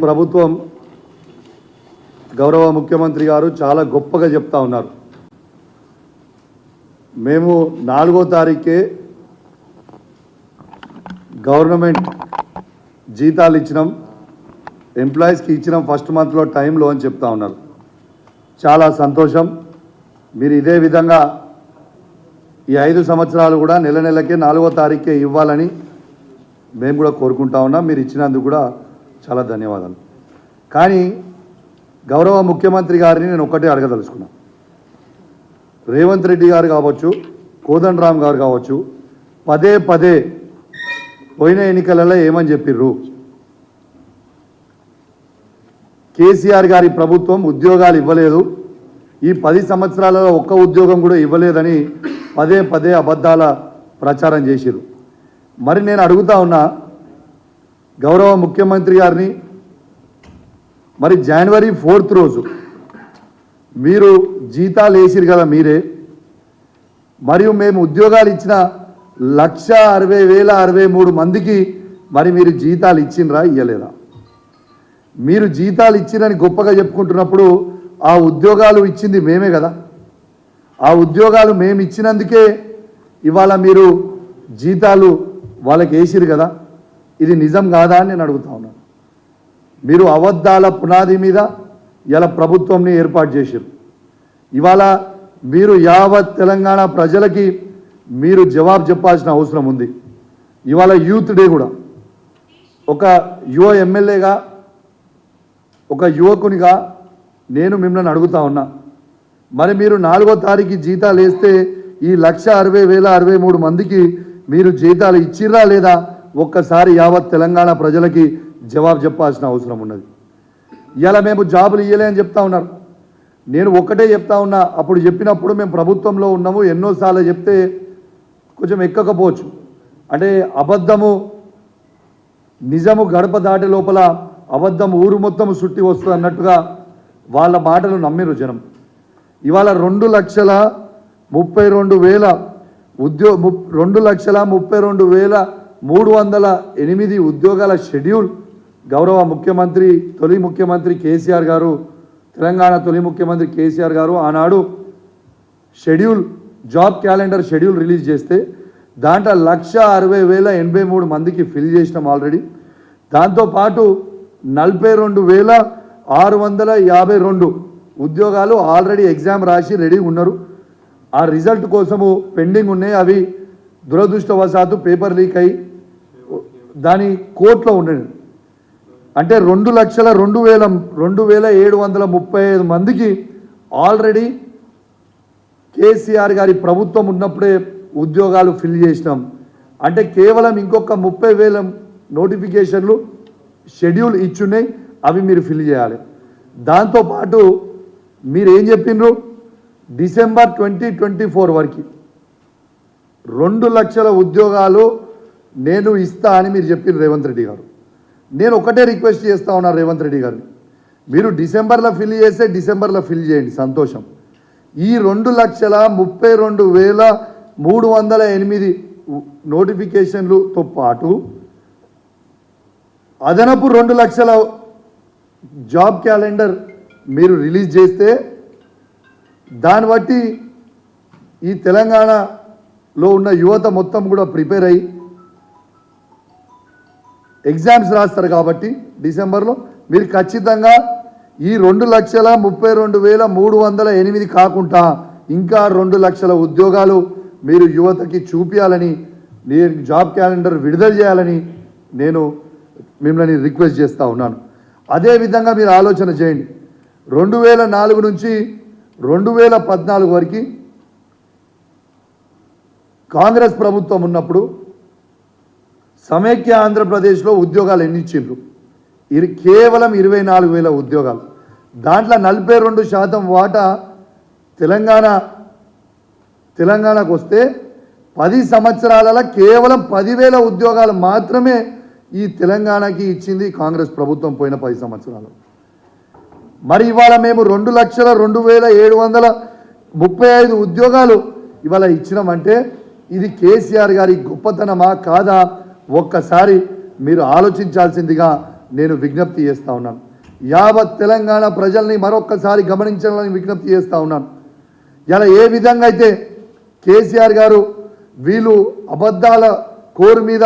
ప్రభుత్వం గౌరవ ముఖ్యమంత్రి గారు చాలా గొప్పగా చెప్తా ఉన్నారు. మేము 4వ తారీఖే గవర్నమెంట్ జీతాలు ఇచ్చినాం, ఎంప్లాయీస్కి ఇచ్చినాం ఫస్ట్ మంత్లో టైంలో అని చెప్తా ఉన్నారు. చాలా సంతోషం. మీరు ఇదే విధంగా ఈ 5 సంవత్సరాలు కూడా నెల నెలకే 4వ తారీఖే ఇవ్వాలని మేము కూడా కోరుకుంటా ఉన్నాం. మీరు ఇచ్చినందుకు కూడా చాలా ధన్యవాదాలు. కానీ గౌరవ ముఖ్యమంత్రి గారిని నేను ఒక్కటే అడగదలుచుకున్నా. రేవంత్ రెడ్డి గారు కావచ్చు, కోదండరామ్ గారు కావచ్చు, పదే పదే పోయిన ఎన్నికలలో ఏమని చెప్పిర్రు? కేసీఆర్ గారి ప్రభుత్వం ఉద్యోగాలు ఇవ్వలేదు, ఈ 10 సంవత్సరాలలో ఒక్క ఉద్యోగం కూడా ఇవ్వలేదని పదే పదే అబద్ధాల ప్రచారం చేసిరు. మరి నేను అడుగుతా ఉన్నా గౌరవ ముఖ్యమంత్రి గారిని, మరి జనవరి 4th రోజు మీరు జీతాలు వేసిరు కదా మీరే, మరియు మేము ఉద్యోగాలు ఇచ్చిన 1,60,063 మందికి మరి మీరు జీతాలు ఇచ్చిండ్రా ఇయ్యలేదా? మీరు జీతాలు ఇచ్చిరని గొప్పగా చెప్పుకుంటున్నప్పుడు ఆ ఉద్యోగాలు ఇచ్చింది మేమే కదా. ఆ ఉద్యోగాలు మేము ఇచ్చినందుకే ఇవాళ మీరు జీతాలు వాళ్ళకి వేసిరు కదా. ఇది నిజం కాదా అని నేను అడుగుతా ఉన్నాను. మీరు అబద్ధాల పునాది మీద ఇలా ప్రభుత్వంని ఏర్పాటు చేశారు. ఇవాళ మీరు యావత్ తెలంగాణ ప్రజలకి మీరు జవాబు చెప్పాల్సిన అవసరం ఉంది. ఇవాళ యూత్ డే కూడా ఒక యువ ఎమ్మెల్యేగా, ఒక యువకునిగా నేను మిమ్మల్ని అడుగుతా ఉన్నా, మరి మీరు 4వ తారీఖు జీతాలు వేస్తే ఈ 1,60,063 మందికి మీరు జీతాలు ఇచ్చిర్రా లేదా? ఒక్కసారి యావత్ తెలంగాణ ప్రజలకి జవాబు చెప్పాల్సిన అవసరం ఉన్నది. ఇలా మేము జాబులు ఇవ్వలే అని చెప్తా ఉన్నారు. నేను ఒక్కటే చెప్తా ఉన్నా, అప్పుడు చెప్పినప్పుడు మేము ప్రభుత్వంలో ఉన్నాము, ఎన్నోసార్లు చెప్తే కొంచెం ఎక్కకపోవచ్చు. అంటే అబద్ధము నిజము గడప దాటే లోపల అబద్ధం ఊరు మొత్తం చుట్టి వస్తుంది అన్నట్టుగా వాళ్ళ మాటలు నమ్మిరు జనం. ఇవాళ 2,32,000 2,32,308 ఉద్యోగాల షెడ్యూల్ గౌరవ ముఖ్యమంత్రి, తొలి ముఖ్యమంత్రి కేసీఆర్ గారు, తెలంగాణ తొలి ముఖ్యమంత్రి కేసీఆర్ గారు ఆనాడు schedule, job calendar schedule release చేస్తే దాంట్లో 1,60,083 మందికి ఫిల్ చేసినాం ఆల్రెడీ. దాంతోపాటు 42,652 ఉద్యోగాలు ఆల్రెడీ ఎగ్జామ్ రాసి రెడీ ఉన్నారు. ఆ రిజల్ట్ కోసము పెండింగ్ ఉన్నాయి. అవి దురదృష్టవశాత్తు పేపర్ లీక్ అయ్యి దాని కోర్టులో ఉండేది. అంటే 2,02,735 మందికి ఆల్రెడీ కేసీఆర్ గారి ప్రభుత్వం ఉన్నప్పుడే ఉద్యోగాలు ఫిల్ చేసినాం. అంటే కేవలం ఇంకొక 30,000 నోటిఫికేషన్లు షెడ్యూల్ ఇచ్చున్నాయి, అవి మీరు ఫిల్ చేయాలి. దాంతోపాటు మీరు ఏం చెప్పిండ్రు? డిసెంబర్ 2024 వరకు 2 లక్షల ఉద్యోగాలు నేను ఇస్తా అని మీరు చెప్పిన రేవంత్ రెడ్డి గారు. నేను ఒకటే రిక్వెస్ట్ చేస్తా ఉన్నాను రేవంత్ రెడ్డి గారిని, మీరు డిసెంబర్లో ఫిల్ చేస్తే డిసెంబర్లో ఫిల్ చేయండి, సంతోషం. ఈ 2,32,308 నోటిఫికేషన్లతో పాటు అదనపు 2 లక్షల జాబ్ క్యాలెండర్ మీరు రిలీజ్ చేస్తే దాన్ని బట్టి ఈ తెలంగాణలో ఉన్న యువత మొత్తం కూడా ప్రిపేర్ అయ్యి ఎగ్జామ్స్ రాస్తారు. కాబట్టి డిసెంబర్లో మీరు ఖచ్చితంగా ఈ 2,32,308 కాకుండా ఇంకా 2 లక్షల ఉద్యోగాలు మీరు యువతకి చూపించాలని, నేను జాబ్ క్యాలెండర్ విడుదల చేయాలని నేను మిమ్మల్ని రిక్వెస్ట్ చేస్తూ ఉన్నాను. అదేవిధంగా మీరు ఆలోచన చేయండి. 2004 నుంచి 2014 వరకు కాంగ్రెస్ ప్రభుత్వం ఉన్నప్పుడు సమైక్య ఆంధ్రప్రదేశ్లో ఉద్యోగాలు ఎన్ని ఇచ్చిండ్రు? ఇది కేవలం 24,000 ఉద్యోగాలు. దాంట్లో 42% వాటా తెలంగాణకు వస్తే 10 సంవత్సరాలలో కేవలం 10,000 ఉద్యోగాలు మాత్రమే ఈ తెలంగాణకి ఇచ్చింది కాంగ్రెస్ ప్రభుత్వం పోయిన 10 సంవత్సరాలు. మరి ఇవాళ మేము 2,02,735 ఉద్యోగాలు ఇవాళ ఇచ్చినామంటే ఇది కేసీఆర్ గారి గొప్పతనమా కాదా ఒక్కసారి మీరు ఆలోచించాల్సిందిగా నేను విజ్ఞప్తి చేస్తూ ఉన్నాను. యావత్ తెలంగాణ ప్రజల్ని మరొక్కసారి గమనించాలని విజ్ఞప్తి చేస్తూ ఉన్నాను. ఇలా ఏ విధంగా అయితే కేసీఆర్ గారు వీళ్ళు అబద్ధాల కోరు మీద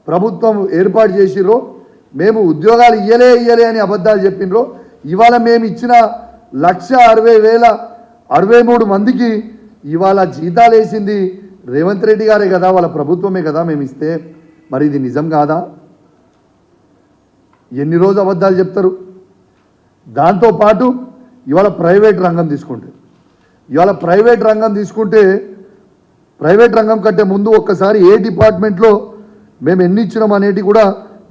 ప్రభుత్వం ఏర్పాటు చేసిర్రో, మేము ఉద్యోగాలు ఇయ్యలే అని అబద్ధాలు చెప్పినరో, ఇవాళ మేము ఇచ్చిన 1,60,063 మందికి ఇవాళ జీతాలు వేసింది రేవంత్ రెడ్డి గారే కదా, వాళ్ళ ప్రభుత్వమే కదా మేము ఇస్తే. మరి ఇది నిజం కాదా? ఎన్ని రోజు అబద్ధాలు చెప్తారు? దాంతోపాటు ఇవాళ ప్రైవేట్ రంగం తీసుకుంటే ప్రైవేట్ రంగం కంటే ముందు ఒక్కసారి ఏ డిపార్ట్మెంట్లో మేము ఎన్ని ఇచ్చినాం అనేది కూడా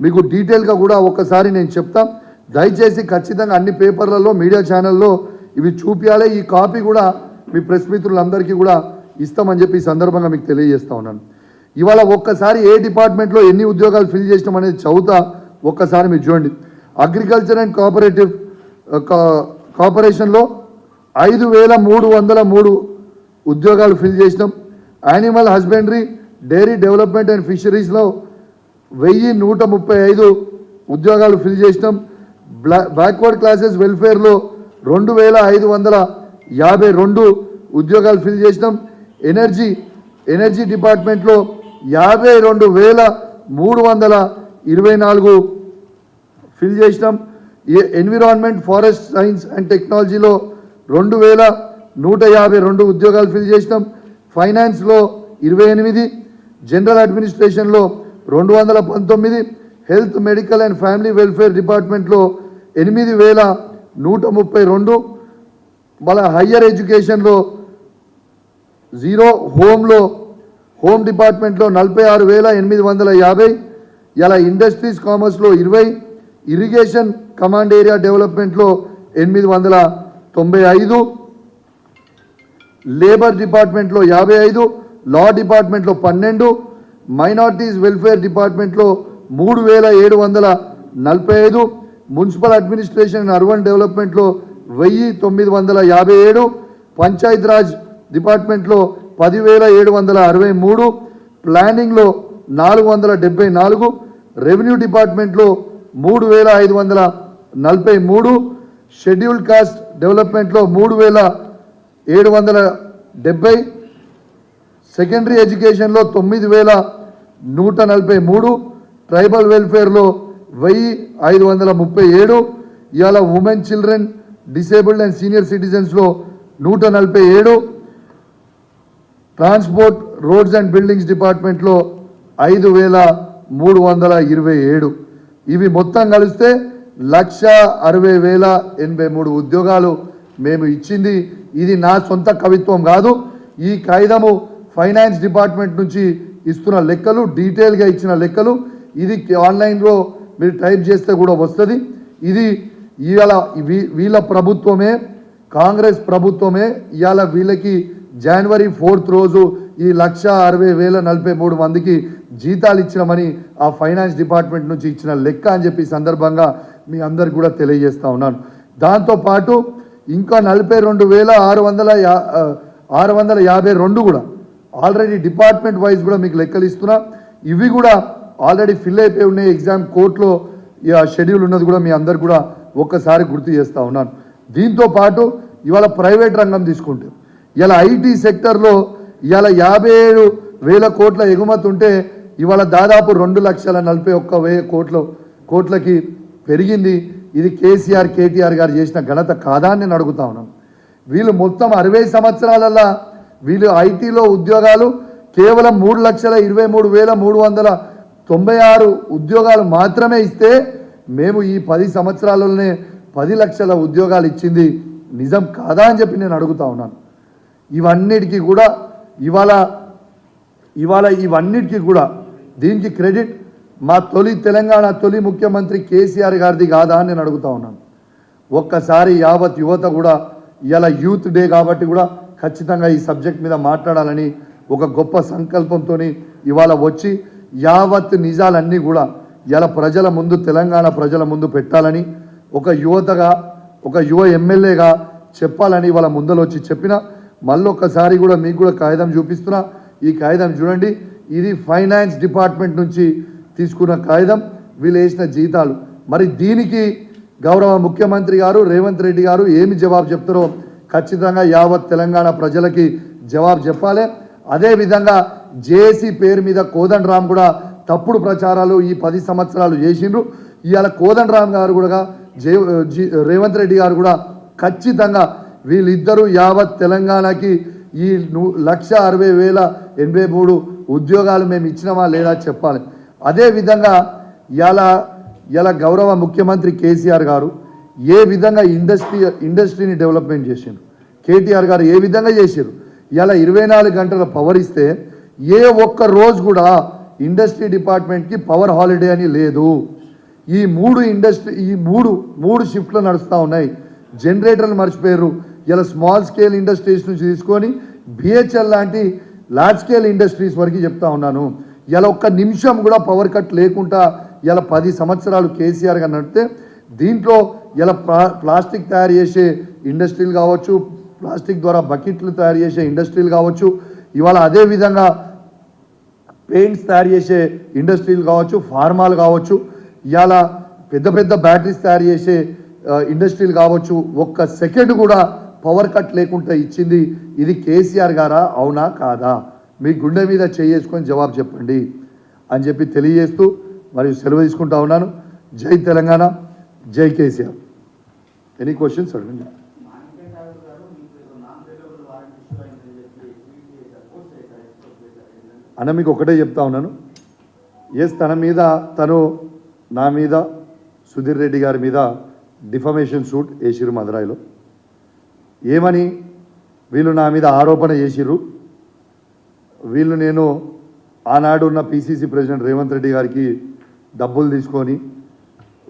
మీకు డీటెయిల్గా కూడా ఒక్కసారి నేను చెప్తాం. దయచేసి ఖచ్చితంగా అన్ని పేపర్లలో మీడియా ఛానల్లో ఇవి చూపించాలి. ఈ కాపీ కూడా మీ ప్రెస్ మిత్రులందరికీ కూడా ఇస్తామని చెప్పి ఈ సందర్భంగా మీకు తెలియజేస్తా ఉన్నాను. ఇవాళ ఒక్కసారి ఏ డిపార్ట్మెంట్లో ఎన్ని ఉద్యోగాలు ఫిల్ చేసినాం అనేది చదువుతా, ఒక్కసారి మీరు చూడండి. అగ్రికల్చర్ అండ్ కార్పొరేషన్లో 5,303 ఉద్యోగాలు ఫిల్ చేసినాం. Animal husbandry, dairy development and ఫిషరీస్లో 1,135 ఉద్యోగాలు ఫిల్ చేసినాం. బ్యాక్వర్డ్ క్లాసెస్ వెల్ఫేర్లో 2,552 ఉద్యోగాలు ఫిల్ చేసినాం. ఎనర్జీ డిపార్ట్మెంట్లో 52,324 ఫిల్ చేసినాం. ఎన్విరాన్మెంట్, ఫారెస్ట్ సైన్స్ అండ్ టెక్నాలజీలో 2,152 ఉద్యోగాలు ఫిల్ చేసినాం. ఫైనాన్స్లో 28, జనరల్ అడ్మినిస్ట్రేషన్లో 219, health, medical and family welfare డిపార్ట్మెంట్లో 8,132, మళ్ళీ హయ్యర్ ఎడ్యుకేషన్లో 0, హోమ్ డిపార్ట్మెంట్లో 46,850, ఇలా ఇండస్ట్రీస్ కామర్స్లో 20, ఇరిగేషన్ కమాండ్ ఏరియా డెవలప్మెంట్లో 895, లేబర్ డిపార్ట్మెంట్లో 55, లా డిపార్ట్మెంట్లో 12, మైనారిటీస్ వెల్ఫేర్ డిపార్ట్మెంట్లో 3,745, మున్సిపల్ అడ్మినిస్ట్రేషన్ అండ్ అర్బన్ డెవలప్మెంట్లో 1,957, పంచాయత్ రాజ్ డిపార్ట్మెంట్లో 10,763, ప్లానింగ్లో 474, రెవెన్యూ డిపార్ట్మెంట్లో 3,543, షెడ్యూల్డ్ కాస్ట్ డెవలప్మెంట్లో 3,770, సెకండరీ ఎడ్యుకేషన్లో 9,143, ట్రైబల్ వెల్ఫేర్లో 1,537, ఇవాళ women, children, disabled and senior సిటిజన్స్లో 147, ట్రాన్స్పోర్ట్, రోడ్స్ అండ్ బిల్డింగ్స్ డిపార్ట్మెంట్లో 5,327. ఇవి మొత్తం కలిస్తే 1,60,083 ఉద్యోగాలు మేము ఇచ్చింది. ఇది నా సొంత కవిత్వం కాదు. ఈ కాగితము ఫైనాన్స్ డిపార్ట్మెంట్ నుంచి ఇస్తున్న లెక్కలు, డీటెయిల్గా ఇచ్చిన లెక్కలు. ఇది ఆన్లైన్లో మీరు టైప్ చేస్తే కూడా వస్తుంది. ఇది ఇవాళ వీళ్ళ ప్రభుత్వమే, కాంగ్రెస్ ప్రభుత్వమే ఇవాళ వీళ్ళకి జనవరి 4th రోజు ఈ 1,60,043 మందికి జీతాలు ఇచ్చినామని ఆ ఫైనాన్స్ డిపార్ట్మెంట్ నుంచి ఇచ్చిన లెక్క అని చెప్పి సందర్భంగా మీ అందరికి కూడా తెలియజేస్తూ ఉన్నాను. దాంతోపాటు ఇంకా 42,652 కూడా ఆల్రెడీ డిపార్ట్మెంట్ వైజ్ కూడా మీకు లెక్కలు ఇస్తున్నా. ఇవి కూడా ఆల్రెడీ ఫిల్ అయిపోయి ఉన్నాయి. ఎగ్జామ్ కోర్టులో షెడ్యూల్ ఉన్నది కూడా మీ అందరు కూడా ఒక్కసారి గుర్తు చేస్తూ ఉన్నాను. దీంతో పాటు ఇవాళ ప్రైవేట్ రంగం తీసుకుంటే ఇలా ఐటీ సెక్టర్లో ఇవాళ 57,000 కోట్ల ఎగుమతి ఉంటే ఇవాళ దాదాపు 2,41,000 కోట్లకి పెరిగింది. ఇది కేసీఆర్, కేటీఆర్ గారు చేసిన ఘనత కాదా అని నేను అడుగుతా ఉన్నాను. వీళ్ళు మొత్తం 60 సంవత్సరాలలో వీళ్ళు ఐటీలో ఉద్యోగాలు కేవలం 3,23,396 ఉద్యోగాలు మాత్రమే ఇస్తే మేము ఈ 10 సంవత్సరాలలోనే 10 లక్షల ఉద్యోగాలు ఇచ్చింది నిజం కాదా అని చెప్పి నేను అడుగుతా ఉన్నాను. ఇవన్నిటికీ కూడా ఇవాళ ఇవన్నిటికీ కూడా దీనికి క్రెడిట్ మా తెలంగాణ తొలి ముఖ్యమంత్రి కేసీఆర్ గారిది కాదా అని నేను అడుగుతా ఉన్నాను. ఒక్కసారి యావత్ యువత కూడా ఇలా యూత్ డే కాబట్టి కూడా ఖచ్చితంగా ఈ సబ్జెక్ట్ మీద మాట్లాడాలని ఒక గొప్ప సంకల్పంతో ఇవాళ వచ్చి యావత్ నిజాలన్నీ కూడా ఇలా ప్రజల ముందు, తెలంగాణ ప్రజల ముందు పెట్టాలని ఒక యువతగా, ఒక యువ ఎమ్మెల్యేగా చెప్పాలని ఇవాళ ముందలు వచ్చి చెప్పిన. మళ్ళొక్కసారి కూడా మీకు కూడా కాగితం చూపిస్తున్నా. ఈ కాగితం చూడండి. ఇది ఫైనాన్స్ డిపార్ట్మెంట్ నుంచి తీసుకున్న కాగితం. వీళ్ళు వేసిన జీతాలు మరి దీనికి గౌరవ ముఖ్యమంత్రి గారు రేవంత్ రెడ్డి గారు ఏమి జవాబు చెప్తారో ఖచ్చితంగా యావత్ తెలంగాణ ప్రజలకి జవాబు చెప్పాలి. అదేవిధంగా జేఏసీ పేరు మీద కోదండరామ్ కూడా తప్పుడు ప్రచారాలు ఈ 10 సంవత్సరాలు చేసిండ్రు. ఇవాళ కోదండరామ్ గారు కూడా రేవంత్ రెడ్డి గారు కూడా ఖచ్చితంగా వీళ్ళిద్దరూ యావత్ తెలంగాణకి ఈ 1,60,083 ఉద్యోగాలు మేము ఇచ్చినామా లేదా చెప్పాలి. అదేవిధంగా ఇలా గౌరవ ముఖ్యమంత్రి కేసీఆర్ గారు ఏ విధంగా ఇండస్ట్రీని డెవలప్మెంట్ చేసిండ్రు, కేటీఆర్ గారు ఏ విధంగా చేసారు. ఇలా 24 గంటల పవర్ ఇస్తే ఏ ఒక్క రోజు కూడా ఇండస్ట్రీ డిపార్ట్మెంట్కి పవర్ హాలిడే అని లేదు. ఈ మూడు షిఫ్ట్లు నడుస్తూ ఉన్నాయి. జనరేటర్లు మర్చిపోయారు. ఇలా స్మాల్ స్కేల్ ఇండస్ట్రీస్ నుంచి తీసుకొని బిహెచ్ఎల్ లాంటి లార్జ్ స్కేల్ ఇండస్ట్రీస్ వరకు చెప్తా ఉన్నాను. ఇలా ఒక్క నిమిషం కూడా పవర్ కట్ లేకుండా ఇలా 10 సంవత్సరాలు కేసీఆర్ గారు నడితే దీంట్లో ఇలా ప్లాస్టిక్ తయారు చేసే ఇండస్ట్రీలు కావచ్చు, ప్లాస్టిక్ ద్వారా బకెట్లు తయారు చేసే ఇండస్ట్రీలు కావచ్చు, ఇవాళ అదేవిధంగా పెయింట్స్ తయారు చేసే ఇండస్ట్రీలు కావచ్చు, ఫార్మాలు కావచ్చు, ఇవాళ పెద్ద పెద్ద బ్యాటరీస్ తయారు చేసే ఇండస్ట్రీలు కావచ్చు. ఒక్క సెకండ్ కూడా పవర్ కట్ లేకుండా ఇచ్చింది ఇది కేసీఆర్ గారా అవునా కాదా? మీ గుండె మీద చేసుకొని జవాబు చెప్పండి అని చెప్పి తెలియజేస్తూ మరియు సెలవు తీసుకుంటా ఉన్నాను. జై తెలంగాణ, జై కేసీఆర్. ఎనీ క్వశ్చన్స్ అడగండి. అన్న మీకు ఒకటే చెప్తా ఉన్నాను. నా మీద సుధీర్ రెడ్డి గారి మీద డిఫమేషన్ సూట్ వేసిర్రు మదురాయిలో. ఏమని వీళ్ళు నా మీద ఆరోపణ చేసిర్రు. నేను ఆనాడు ఉన్న పిసిసి ప్రెసిడెంట్ రేవంత్ రెడ్డి గారికి డబ్బులు తీసుకొని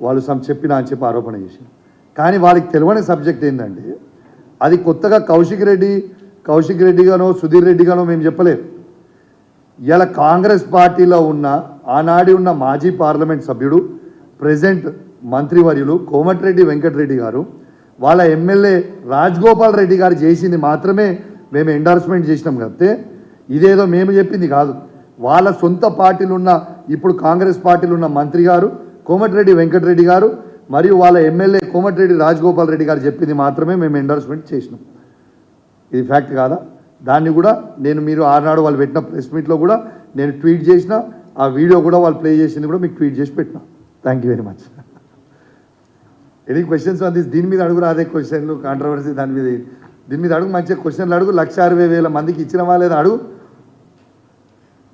వాళ్ళు చెప్పినా అని చెప్పి ఆరోపణ చేశారు. కానీ వాళ్ళకి తెలియని సబ్జెక్ట్ ఏంటంటే అది కొత్తగా కౌశిక్ రెడ్డిగానో సుధీర్ రెడ్డిగానో మేము చెప్పలేదు. ఇలా కాంగ్రెస్ పార్టీలో ఉన్న ఆనాడు ఉన్న మాజీ పార్లమెంట్ సభ్యుడు ప్రెజెంట్ మంత్రివర్యులు కోమటిరెడ్డి వెంకటరెడ్డి గారు వాళ్ళ ఎమ్మెల్యే రాజగోపాల్ రెడ్డి గారు చేసింది మాత్రమే మేము ఎండార్స్మెంట్ చేసినాం కాబట్టి ఇదేదో మేము చెప్పింది కాదు. వాళ్ళ సొంత పార్టీలు ఉన్న ఇప్పుడు కాంగ్రెస్ పార్టీలు ఉన్న మంత్రి గారు కోమటిరెడ్డి వెంకటరెడ్డి గారు మరియు వాళ్ళ ఎమ్మెల్యే కోమటిరెడ్డి రాజగోపాల్ రెడ్డి గారు చెప్పింది మాత్రమే మేము ఎండార్స్మెంట్ చేసినాం. ఇది ఫ్యాక్ట్ కాదా? దాన్ని కూడా మీరు ఆనాడు వాళ్ళు పెట్టిన ప్రెస్ మీట్లో కూడా నేను ట్వీట్ చేసిన ఆ వీడియో కూడా వాళ్ళు ప్లే చేసింది కూడా మీకు ట్వీట్ చేసి పెట్టినా. Thank you very much. Any questions on this? దీని మీద అడుగురా, అదే క్వశ్చన్లు కాంట్రవర్సీ దీని మీద అడుగు, మంచిగా క్వశ్చన్లు అడుగు. 1,60,000 మందికి ఇచ్చినవా లేదా అడుగు.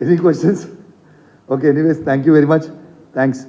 Any questions? Okay, anyways thank you very much. Thanks.